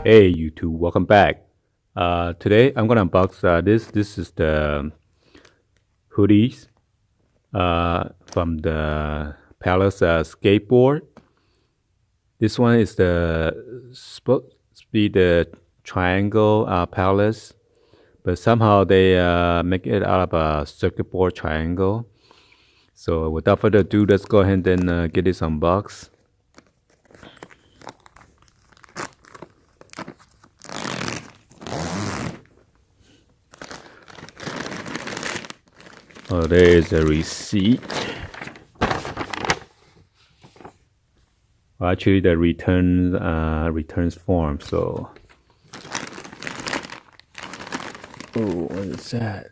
Hey YouTube, welcome back. Today I'm gonna unbox this. This is the hoodies from the Palace skateboard. This one is the supposed to be the triangle Palace, but somehow they make it out of a circuit board triangle. So without further ado, let's go ahead and get this unboxed. Oh, there is a receipt. Well, actually, the returns form. So, oh, what is that?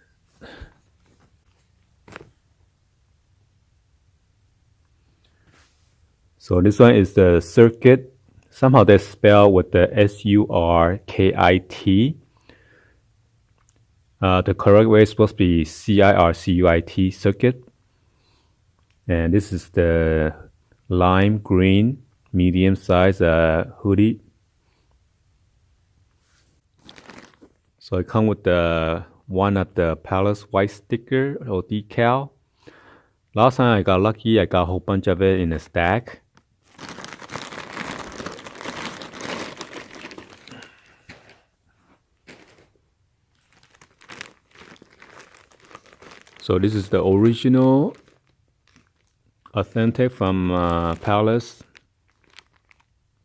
So this one is the Surkit. Somehow they spell with the Surkit. The correct way is supposed to be Circuit, Circuit. And this is the lime green, medium size hoodie. So it comes with the one of the Palace white sticker or decal. Last time I got lucky, I got a whole bunch of it in a stack. So this is the original, authentic from Palace.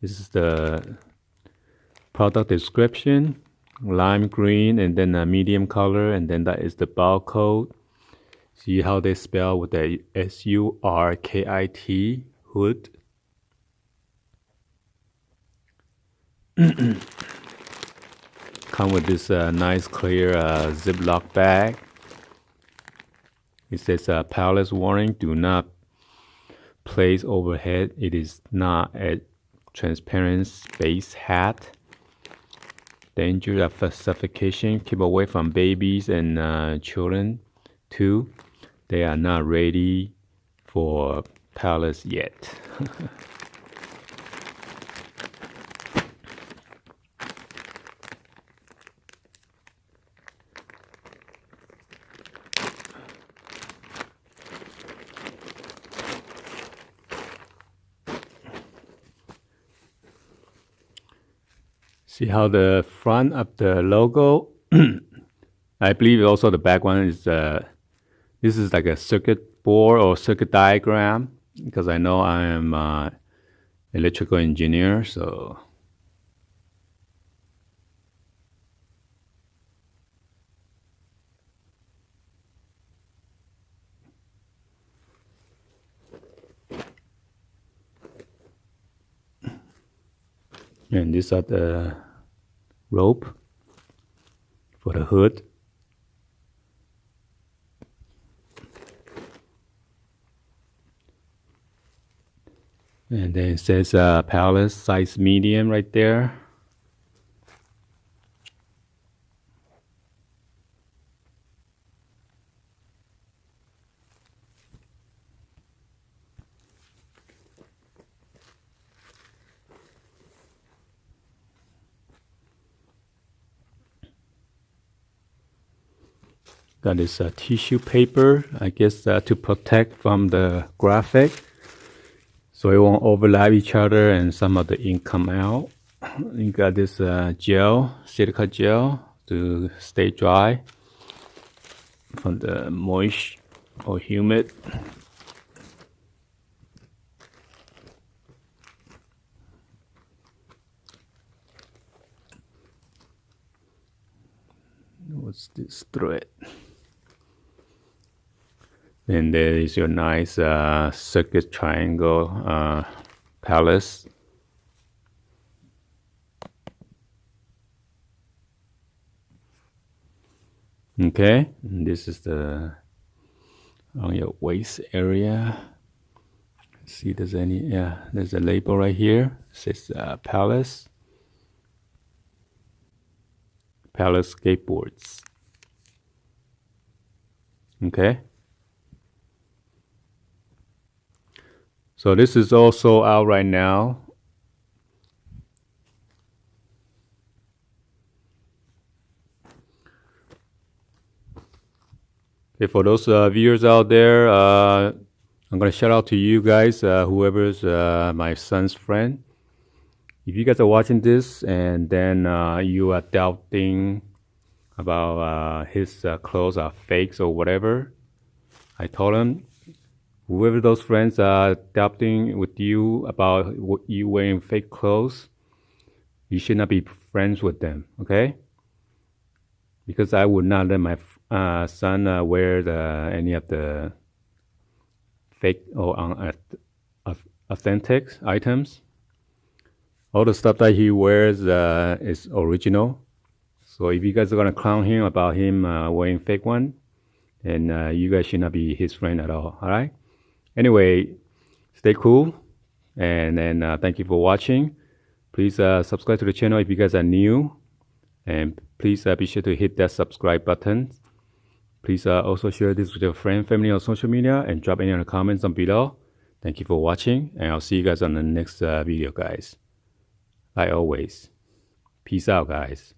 This is the product description, lime green, and then a medium color, and then that is the barcode. See how they spell with the Surkit, hood. Come with this nice clear Ziploc bag. It says Palace warning, do not place overhead. It is not a transparent space hat. Danger of suffocation. Keep away from babies and children too. They are not ready for Palace yet. See how the front of the logo, I believe also the back one is, this is like a circuit board or circuit diagram, because I know I am electrical engineer, so. And these are the rope for the hood. And then it says Palace size medium right there. Got this tissue paper, I guess to protect from the graphic, so it won't overlap each other and some of the ink come out. You got this gel, silica gel to stay dry from the moist or humid. What's this thread? And there is your nice circuit triangle Palace. Okay, and this is the on your waist area. See, there's any, yeah, there's a label right here. It says Palace Skateboards. Okay. So this is also out right now. Okay, for those viewers out there, I'm gonna shout out to you guys, whoever's my son's friend. If you guys are watching this and then you are doubting about his clothes are fakes or whatever, I told him, whoever those friends are doubting with you about you wearing fake clothes, you should not be friends with them, okay? Because I would not let my son wear any of the fake or authentic items. All the stuff that he wears is original. So if you guys are gonna clown him about him wearing fake one, then you guys should not be his friend at all. All right. Anyway, stay cool, and then thank you for watching. Please subscribe to the channel if you guys are new, and please be sure to hit that subscribe button. Please also share this with your friend, family on social media, and drop any other comments down below. Thank you for watching, and I'll see you guys on the next video, guys. Like always, peace out, guys.